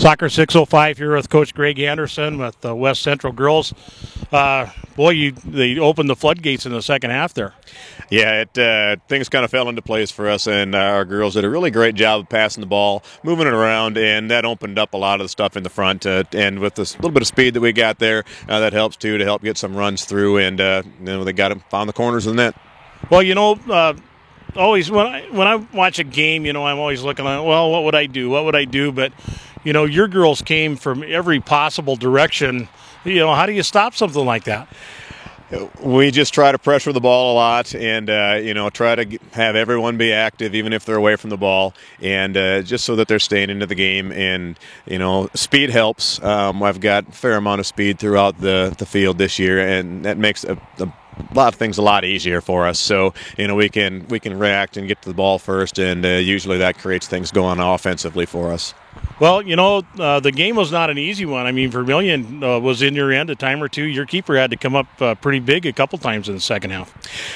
Soccer 605 here with Coach Greg Anderson with the West Central Girls. They opened the floodgates in the second half there. Yeah, things kind of fell into place for us, and our girls did a really great job of passing the ball, moving it around, and that opened up a lot of the stuff in the front. And with this little bit of speed that we got there, that helps too to help get some runs through. And they got them, found the corners in the net. Well, always when I watch a game, I'm always looking at, what would I do? What would I do? But your girls came from every possible direction. How do you stop something like that? We just try to pressure the ball a lot and, try to have everyone be active even if they're away from the ball, and just so that they're staying into the game. And, speed helps. I've got a fair amount of speed throughout the field this year, and that makes a lot of things a lot easier for us. So, we can react and get to the ball first, and usually that creates things going offensively for us. Well, the game was not an easy one. I mean, Vermilion was in your end a time or two. Your keeper had to come up pretty big a couple times in the second half.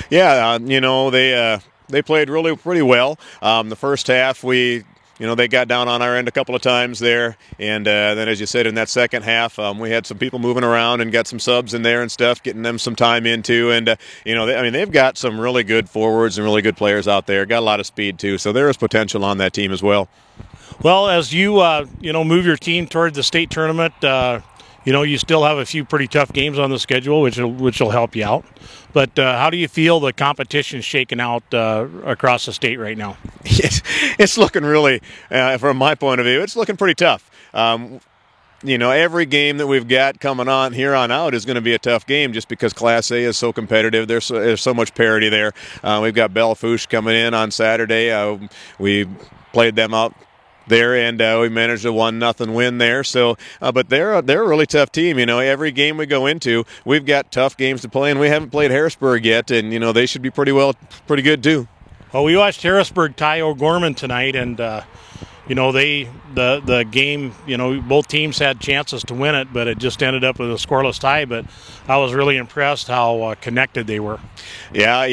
Yeah, they played really pretty well. The first half, they got down on our end a couple of times there, and then, as you said, in that second half, we had some people moving around and got some subs in there and stuff, getting them some time in too. And they've got some really good forwards and really good players out there. Got a lot of speed too, so there is potential on that team as well. Well, as you move your team toward the state tournament, you still have a few pretty tough games on the schedule, which will help you out. But how do you feel the competition shaking out across the state right now? It's looking really, from my point of view, it's looking pretty tough. Every game that we've got coming on here on out is going to be a tough game just because Class A is so competitive. There's so much parity there. We've got Bellefouche coming in on Saturday. We played them out there, and we managed a 1-0 win there. So, but they're a really tough team. Every game we go into, we've got tough games to play, and we haven't played Harrisburg yet, and they should be pretty good too. Well, we watched Harrisburg tie O'Gorman tonight, and the game, both teams had chances to win it, but it just ended up with a scoreless tie. But I was really impressed how connected they were. Yeah,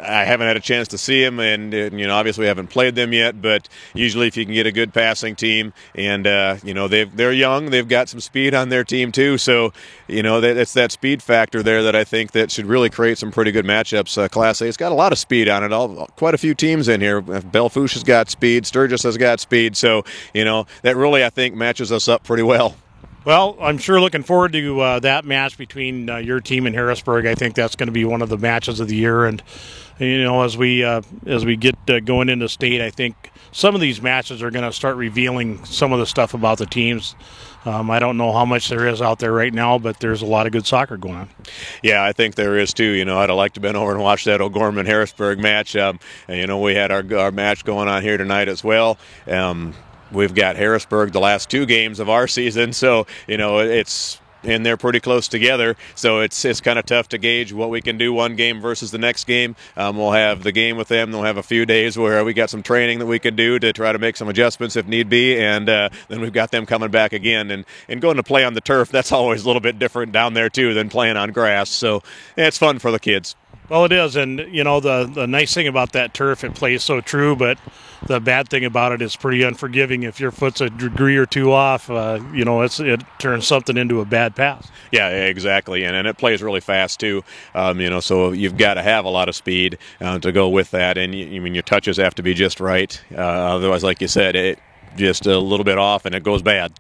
I haven't had a chance to see them, and obviously we haven't played them yet. But usually, if you can get a good passing team, and they're young, they've got some speed on their team too. So it's that speed factor there that I think that should really create some pretty good matchups. Class A's got a lot of speed on it. Quite a few teams in here. Bellefouche has got speed. Sturgis has got speed. So that really, I think, matches us up pretty well. Well, I'm sure looking forward to that match between your team and Harrisburg. I think that's going to be one of the matches of the year. And as we get going into state, I think some of these matches are going to start revealing some of the stuff about the teams. I don't know how much there is out there right now, but there's a lot of good soccer going on. Yeah, I think there is too. I'd have liked to have been over and watch that O'Gorman-Harrisburg match. We had our match going on here tonight as well. We've got Harrisburg the last two games of our season, so and they're pretty close together, so it's kind of tough to gauge what we can do one game versus the next game. We'll have the game with them. They'll have a few days where we got some training that we can do to try to make some adjustments if need be, and then we've got them coming back again. And going to play on the turf, that's always a little bit different down there too than playing on grass, so it's fun for the kids. Well, it is, and the nice thing about that turf, it plays so true, but the bad thing about it is pretty unforgiving. If your foot's a degree or two off, it turns something into a bad pass. Yeah, exactly, and it plays really fast too. So you've got to have a lot of speed to go with that, and your touches have to be just right. Otherwise, like you said, it just a little bit off and it goes bad.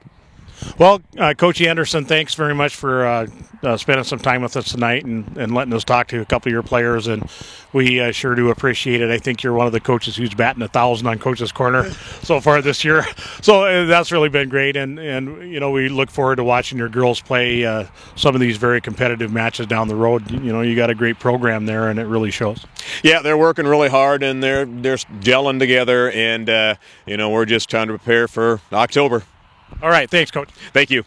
Well, Coach Anderson, thanks very much for spending some time with us tonight and letting us talk to a couple of your players, and we sure do appreciate it. I think you're one of the coaches who's batting 1,000 on Coach's Corner so far this year, so that's really been great, and we look forward to watching your girls play some of these very competitive matches down the road. You got a great program there, and it really shows. Yeah, they're working really hard, and they're gelling together, and we're just trying to prepare for October. All right, thanks, Coach. Thank you.